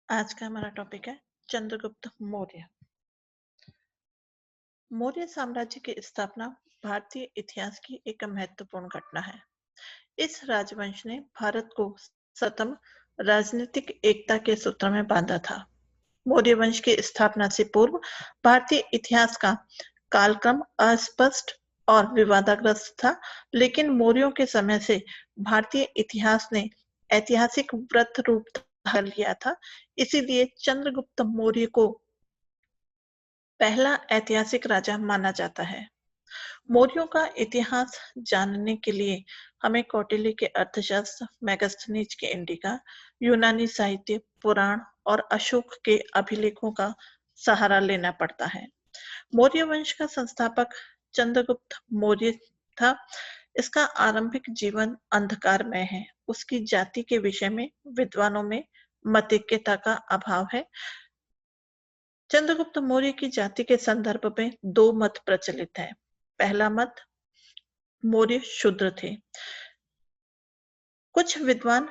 आज का हमारा टॉपिक है चंद्रगुप्त मौर्य। मौर्य साम्राज्य की स्थापना भारतीय इतिहास की एक महत्वपूर्ण घटना है। इस राजवंश ने भारत को सतम राजनीतिक एकता के सूत्र में बांधा था। मौर्य वंश की स्थापना से पूर्व भारतीय इतिहास का कालक्रम अस्पष्ट और विवादाग्रस्त था, लेकिन मौर्यों के समय से भारतीय इतिहास ने ऐतिहासिक वृत्त रूप धारण लिया था। इसीलिए चंद्रगुप्त मौर्य को पहला ऐतिहासिक राजा माना जाता है। मौर्यों का इतिहास जानने के लिए हमें कौटिल्य के अर्थशास्त्र, मेगास्थनीज के इंडिका, यूनानी साहित्य, पुराण और अशोक के अभिलेखों का सहारा लेना पड़ता है। मौर्य वंश का संस्थापक चंद्रगुप्त मौर्य था। इसका आरंभिक जीवन अंधकारमय है। उसकी जाति के विषय में विद्वानों में मतैक्यता का अभाव है। चंद्रगुप्त मौर्य की जाति के संदर्भ में दो मत प्रचलित हैं। पहला मत, मौर्य शूद्र थे। कुछ विद्वान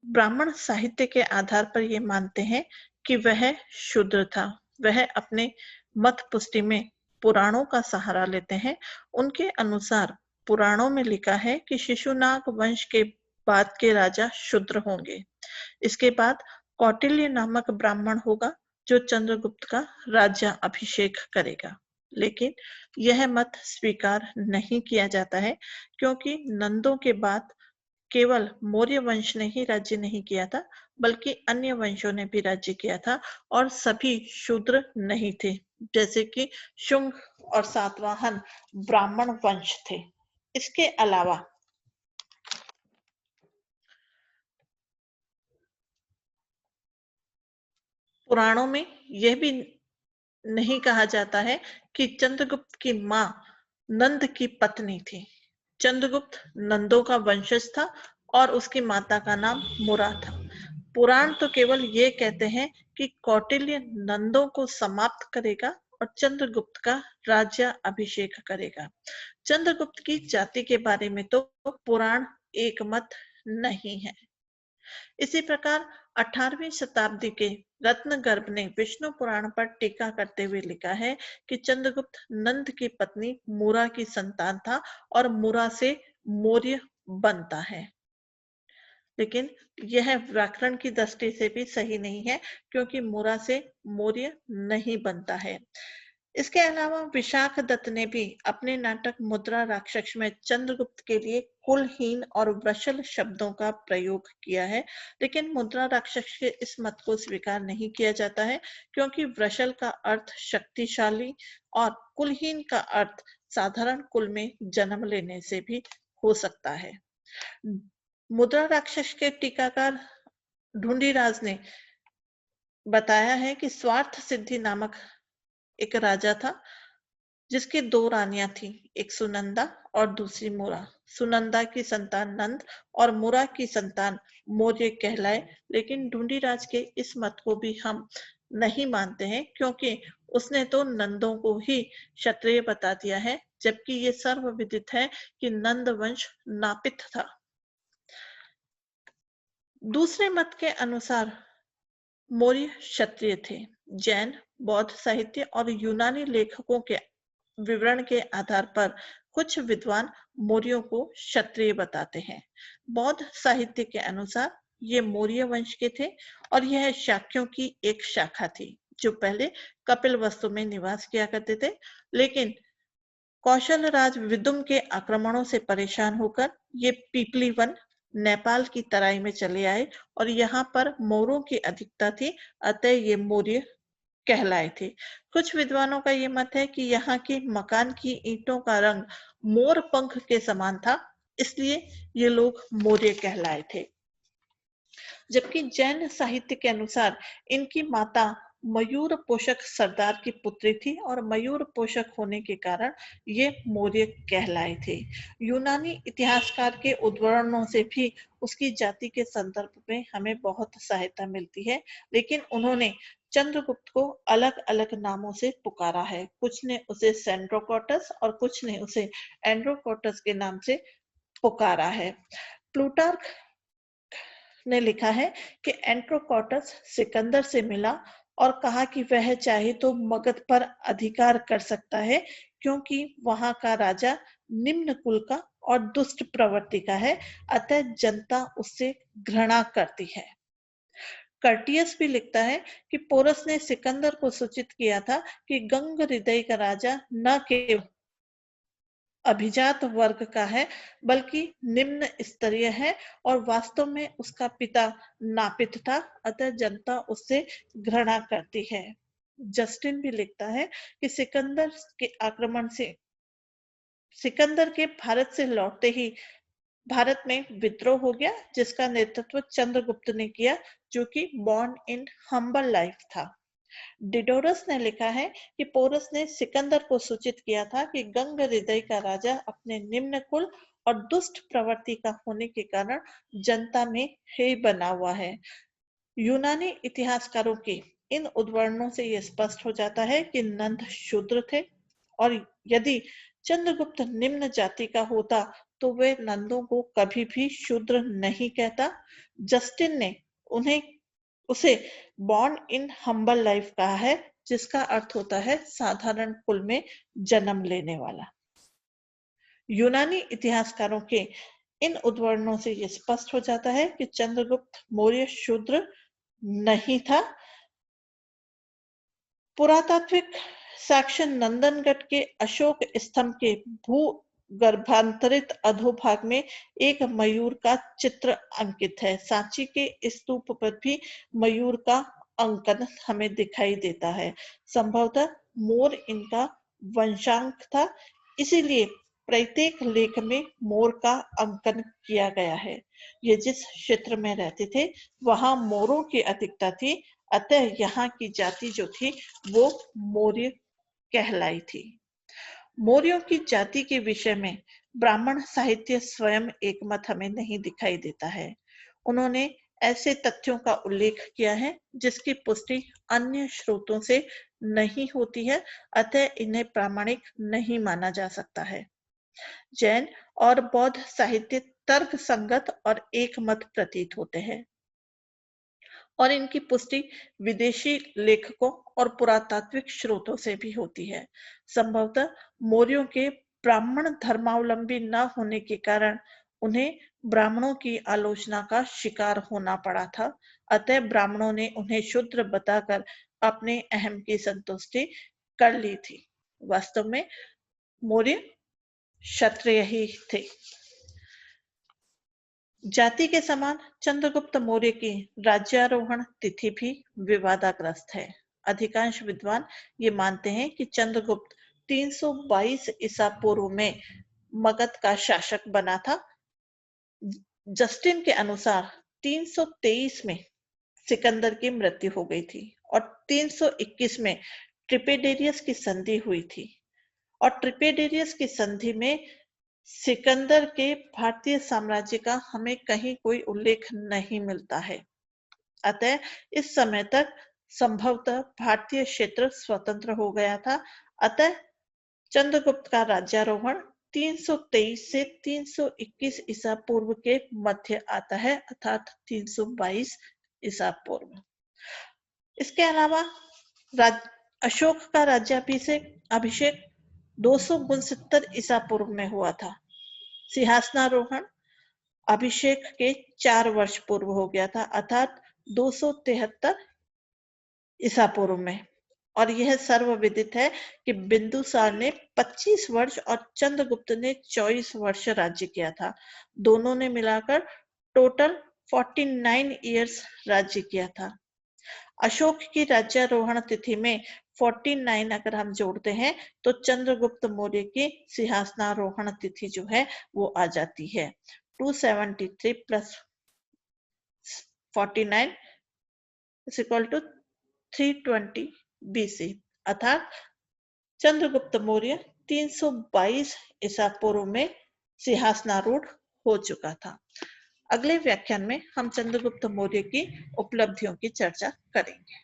ब्राह्मण साहित्य के आधार पर ये मानते हैं कि वह शूद्र था। वह अपने मत पुष्टि में पुराणों का सहारा लेते हैं। उनके अनुसार पुराणों में लिखा है कि शिशुनाग वंश के बाद के राजा शूद्र होंगे। इसके बाद कौटिल्य नामक ब्राह्मण होगा जो चंद्रगुप्त का राज्य अभिषेक करेगा। लेकिन यह मत स्वीकार नहीं किया जाता है, क्योंकि नंदों के बाद केवल मौर्य वंश ने ही राज्य नहीं किया था, बल्कि अन्य वंशों ने भी राज्य किया था और सभी शूद्र नहीं थे। जैसे कि शुंग और सातवाहन ब्राह्मण वंश थे। इसके अलावा पुराणों में यह भी नहीं कहा जाता है कि चंद्रगुप्त की मां नंद की पत्नी थी। चंद्रगुप्त नंदों का वंशज था और उसकी माता का नाम मुरा था। पुराण तो केवल ये कहते हैं कि कौटिल्य नंदों को समाप्त करेगा और चंद्रगुप्त का राज्य अभिषेक करेगा। चंद्रगुप्त की जाति के बारे में तो पुराण एक मत नहीं है। इसी प्रकार 18वीं शताब्दी के रत्नगर्भ ने विष्णु पुराण पर टीका करते हुए लिखा है कि चंद्रगुप्त नंद की पत्नी मुरा की संतान था और मुरा से मौर्य बनता है। लेकिन यह व्याकरण की दृष्टि से भी सही नहीं है, क्योंकि मुरा से मौर्य नहीं बनता है। इसके अलावा विशाख दत्त ने भी अपने नाटक मुद्रा राक्षस में चंद्रगुप्त के लिए कुलहीन और वृषल शब्दों का प्रयोग किया है, लेकिन मुद्रा राक्षस के इस मत को स्वीकार नहीं किया जाता है, क्योंकि वृषल का अर्थ शक्तिशाली और कुलहीन का अर्थ साधारण कुल में जन्म लेने से भी हो सकता है। मुद्रा राक्षस के टीकाकार ढूंढीराज ने बताया है कि स्वार्थ सिद्धि नामक एक राजा था, जिसकी दो रानियां थी, एक सुनंदा और दूसरी मुरा। सुनंदा की संतान नंद और मुरा की संतान मौर्य कहलाए। लेकिन ढूंढीराज के इस मत को भी हम नहीं मानते हैं, क्योंकि उसने तो नंदों को ही क्षत्रिय बता दिया है, जबकि ये सर्वविदित है कि नंद वंश नापित था। दूसरे मत के अनुसार मौर्य क्षत्रिय थे। जैन, बौद्ध साहित्य और यूनानी लेखकों के विवरण के आधार पर कुछ विद्वान मौर्यों को क्षत्रिय बताते हैं। बौद्ध साहित्य के अनुसार ये मौर्य वंश के थे और यह शाक्यों की एक शाखा थी, जो पहले कपिलवस्तु में निवास किया करते थे। लेकिन कौशल राज विदुम के आक्रमणों से परेशान होकर ये पीपली वन नेपाल की तराई में चले आए और यहाँ पर मोरों की अधिकता थी, अतः ये मौर्य कहलाए थे। कुछ विद्वानों का ये मत है कि यहाँ की मकान की ईंटों का रंग मोर पंख के समान था, इसलिए ये लोग मौर्य कहलाए थे। जबकि जैन साहित्य के अनुसार इनकी माता मयूर पोषक सरदार की पुत्री थी और मयूर पोषक होने के कारण ये मौर्य कहलाए थे। यूनानी इतिहासकार के उद्धरणों से भी उसकी जाति के संदर्भ में हमें बहुत सहायता मिलती है, लेकिन उन्होंने चंद्रगुप्त को अलग अलग नामों से पुकारा है। कुछ ने उसे सेंड्रोकोटस और कुछ ने उसे एंड्रोकोटस के नाम से पुकारा है। प्लूटार्क ने लिखा है कि एंट्रोकॉटस सिकंदर से मिला और कहा कि वह चाहे तो मगध पर अधिकार कर सकता है, क्योंकि वहां का राजा निम्न कुल का और दुष्ट प्रवृत्ति का है, अतः जनता उससे घृणा करती है। कर्टियस भी लिखता है कि पोरस ने सिकंदर को सूचित किया था कि गंग हृदय का राजा न केवल अभिजात वर्ग का है बल्कि निम्न स्तरीय है और वास्तव में उसका पिता नापित था, अतः जनता उससे घृणा करती है। जस्टिन भी लिखता है कि सिकंदर के भारत से लौटते ही भारत में विद्रोह हो गया, जिसका नेतृत्व चंद्रगुप्त ने किया, जो कि बॉर्न इन हम्बल लाइफ था। डिडोरस ने लिखा है कि पोरस ने सिकंदर को सूचित किया था कि गंग हृदय का राजा अपने निम्न कुल और दुष्ट प्रवृत्ति का होने के कारण जनता में हेय बना हुआ है। यूनानी इतिहासकारों के इन उद्धरणों से यह स्पष्ट हो जाता है कि नंद शूद्र थे और यदि चंद्रगुप्त निम्न जाति का होता तो वे नंदों को कभी भी शूद्र नहीं कहता। जस्टिन ने उसे बॉर्न इन हम्बल लाइफ कहा है, जिसका अर्थ होता है साधारण कुल में जन्म लेने वाला। यूनानी इतिहासकारों के इन उद्धरणों से यह स्पष्ट हो जाता है कि चंद्रगुप्त मौर्य शूद्र नहीं था। पुरातात्विक साक्ष्य नंदनगढ़ के अशोक स्तंभ के भूगर्भांतरित अधोभाग में एक मयूर का चित्र अंकित है। सांची के स्तूप पर भी मयूर का अंकन हमें दिखाई देता है। संभवतः मोर इनका वंशांक था, इसीलिए प्रत्येक लेख में मोर का अंकन किया गया है। ये जिस क्षेत्र में रहते थे वहां मोरों की अधिकता थी, अतः यहाँ की जाति जो थी वो मौर्य कहलाई थी। मौर्यों की जाति के विषय में ब्राह्मण साहित्य स्वयं एकमत हमें नहीं दिखाई देता है। उन्होंने ऐसे तथ्यों का उल्लेख किया है जिसकी पुष्टि अन्य स्रोतों से नहीं होती है, अतः इन्हें प्रामाणिक नहीं माना जा सकता है। जैन और बौद्ध साहित्य तर्क संगत और एकमत प्रतीत होते हैं और इनकी पुष्टि विदेशी लेखकों और पुरातात्विक स्रोतों से भी होती है। संभवतः मौर्यों के ब्राह्मण धर्मावलंबी न होने के कारण उन्हें ब्राह्मणों की आलोचना का शिकार होना पड़ा था, अतः ब्राह्मणों ने उन्हें शूद्र बताकर अपने अहम की संतुष्टि कर ली थी। वास्तव में मौर्य क्षत्रिय ही थे। जाति के समान चंद्रगुप्त मौर्य की राज्यारोहण तिथि भी विवादाग्रस्त है। अधिकांश विद्वान ये मानते हैं कि चंद्रगुप्त 322 ईसा पूर्व में मगध का शासक बना था। जस्टिन के अनुसार 323 में सिकंदर की मृत्यु हो गई थी और 321 में ट्रिपेडेरियस की संधि हुई थी और ट्रिपेडेरियस की संधि में सिकंदर के भारतीय साम्राज्य का हमें कहीं कोई उल्लेख नहीं मिलता है। अतः इस समय तक संभवतः भारतीय क्षेत्र स्वतंत्र हो गया था। अतः चंद्रगुप्त का राज्यारोहण 323 से 321 ईसा पूर्व के मध्य आता है, अर्थात 322 ईसा पूर्व। इसके अलावा अशोक का राज्याभिषेक 269 ईसा पूर्व में हुआ था। सिंहासनारोहण अभिषेक के 4 वर्ष पूर्व हो गया था, अर्थात 273 ईसा पूर्व में। और यह सर्वविदित है कि बिंदुसार ने 25 वर्ष और चंद्रगुप्त ने 24 वर्ष राज्य किया था। दोनों ने मिलाकर टोटल 49 ईयर्स राज्य किया था। अशोक की राज्यारोहण तिथि में 49 अगर हम जोड़ते हैं तो चंद्रगुप्त मौर्य की सिंहासनारोहण तिथि जो है वो आ जाती है 273 plus 49 is equal to 320 BC, अर्थात चंद्रगुप्त मौर्य 322 ईसा पूर्व में सिंहासनारूढ़ हो चुका था। अगले व्याख्यान में हम चंद्रगुप्त मौर्य की उपलब्धियों की चर्चा करेंगे।